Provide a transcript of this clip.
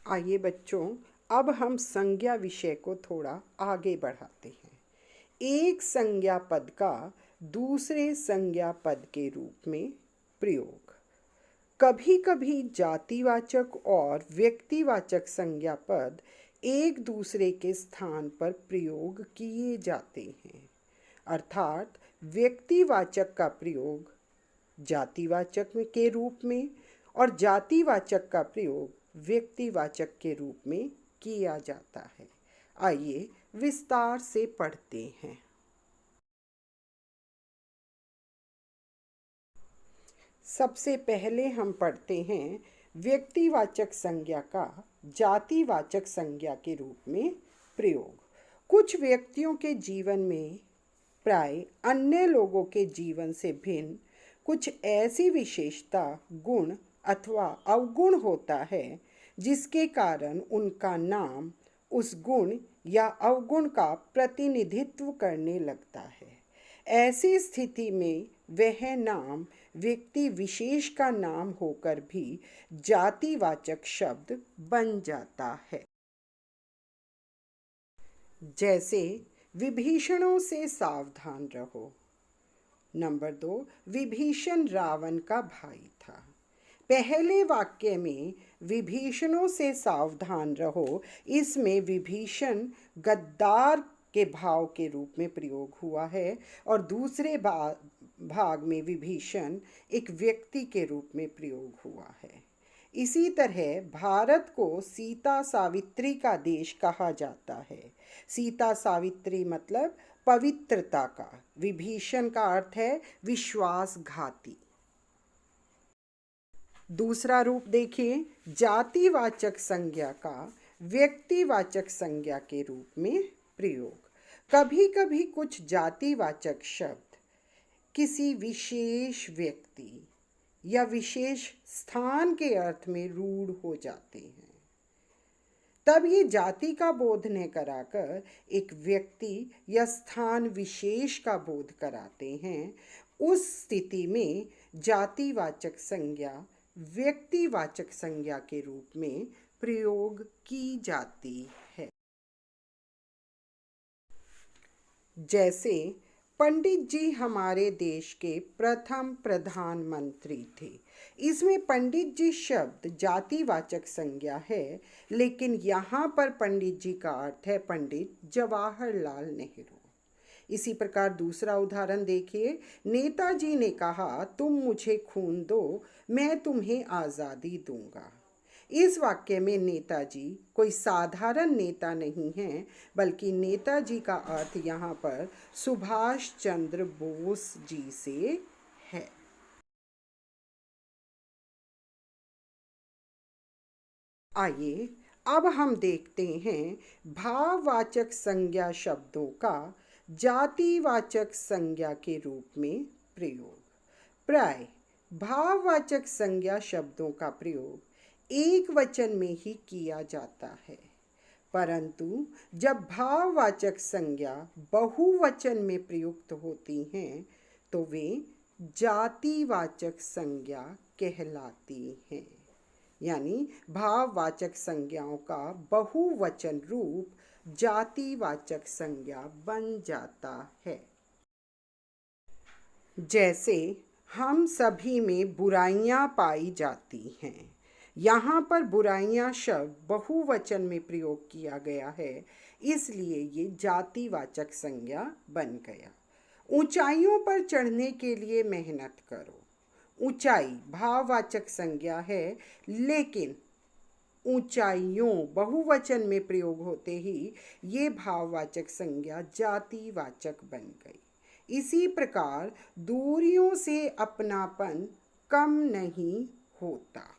आइए बच्चों, अब हम संज्ञा विषय को थोड़ा आगे बढ़ाते हैं। एक संज्ञा पद का दूसरे संज्ञा पद के रूप में प्रयोग। कभी कभी जातिवाचक और व्यक्तिवाचक संज्ञा पद एक दूसरे के स्थान पर प्रयोग किए जाते हैं, अर्थात व्यक्तिवाचक का प्रयोग जातिवाचक के रूप में और जातिवाचक का प्रयोग व्यक्तिवाचक के रूप में किया जाता है। आइए विस्तार से पढ़ते हैं। सबसे पहले हम पढ़ते हैं व्यक्तिवाचक संज्ञा का जातिवाचक संज्ञा के रूप में प्रयोग। कुछ व्यक्तियों के जीवन में प्राय अन्य लोगों के जीवन से भिन्न कुछ ऐसी विशेषता, गुण अथवा अवगुण होता है जिसके कारण उनका नाम उस गुण या अवगुण का प्रतिनिधित्व करने लगता है। ऐसी स्थिति में वह नाम व्यक्ति विशेष का नाम होकर भी जातिवाचक शब्द बन जाता है। जैसे विभीषणों से सावधान रहो। नंबर 2, विभीषण रावण का भाई था। पहले वाक्य में विभीषणों से सावधान रहो, इसमें विभीषण गद्दार के भाव के रूप में प्रयोग हुआ है और दूसरे भाग में विभीषण एक व्यक्ति के रूप में प्रयोग हुआ है। इसी तरह भारत को सीता सावित्री का देश कहा जाता है। सीता सावित्री मतलब पवित्रता का, विभीषण का अर्थ है विश्वासघाती। दूसरा रूप देखिए, जातिवाचक संज्ञा का व्यक्तिवाचक संज्ञा के रूप में प्रयोग। कभी कभी कुछ जातिवाचक शब्द किसी विशेष व्यक्ति या विशेष स्थान के अर्थ में रूढ़ हो जाते हैं, तब ये जाति का बोध न कराकर एक व्यक्ति या स्थान विशेष का बोध कराते हैं। उस स्थिति में जातिवाचक संज्ञा व्यक्तिवाचक संज्ञा के रूप में प्रयोग की जाती है। जैसे पंडित जी हमारे देश के प्रथम प्रधानमंत्री थे। इसमें पंडित जी शब्द जातिवाचक संज्ञा है, लेकिन यहाँ पर पंडित जी का अर्थ है पंडित जवाहरलाल नेहरू। इसी प्रकार दूसरा उदाहरण देखिए, नेताजी ने कहा तुम मुझे खून दो, मैं तुम्हें आज़ादी दूंगा। इस वाक्य में नेताजी कोई साधारण नेता नहीं है, बल्कि नेताजी का अर्थ यहाँ पर सुभाष चंद्र बोस जी से है। आइए अब हम देखते हैं भाववाचक संज्ञा शब्दों का जातिवाचक संज्ञा के रूप में प्रयोग। प्राय भाववाचक संज्ञा शब्दों का प्रयोग एक वचन में ही किया जाता है, परंतु जब भाववाचक संज्ञा बहुवचन में प्रयुक्त होती हैं तो वे जातिवाचक संज्ञा कहलाती हैं। यानी भाववाचक संज्ञाओं का बहुवचन रूप जातिवाचक संज्ञा बन जाता है। जैसे हम सभी में बुराइयां पाई जाती हैं। यहाँ पर बुराइयां शब्द बहुवचन में प्रयोग किया गया है, इसलिए ये जातिवाचक संज्ञा बन गया। ऊंचाइयों पर चढ़ने के लिए मेहनत करो। ऊंचाई भाववाचक संज्ञा है, लेकिन ऊंचाइयों बहुवचन में प्रयोग होते ही ये भाववाचक संज्ञा जातिवाचक बन गई। इसी प्रकार दूरियों से अपनापन कम नहीं होता।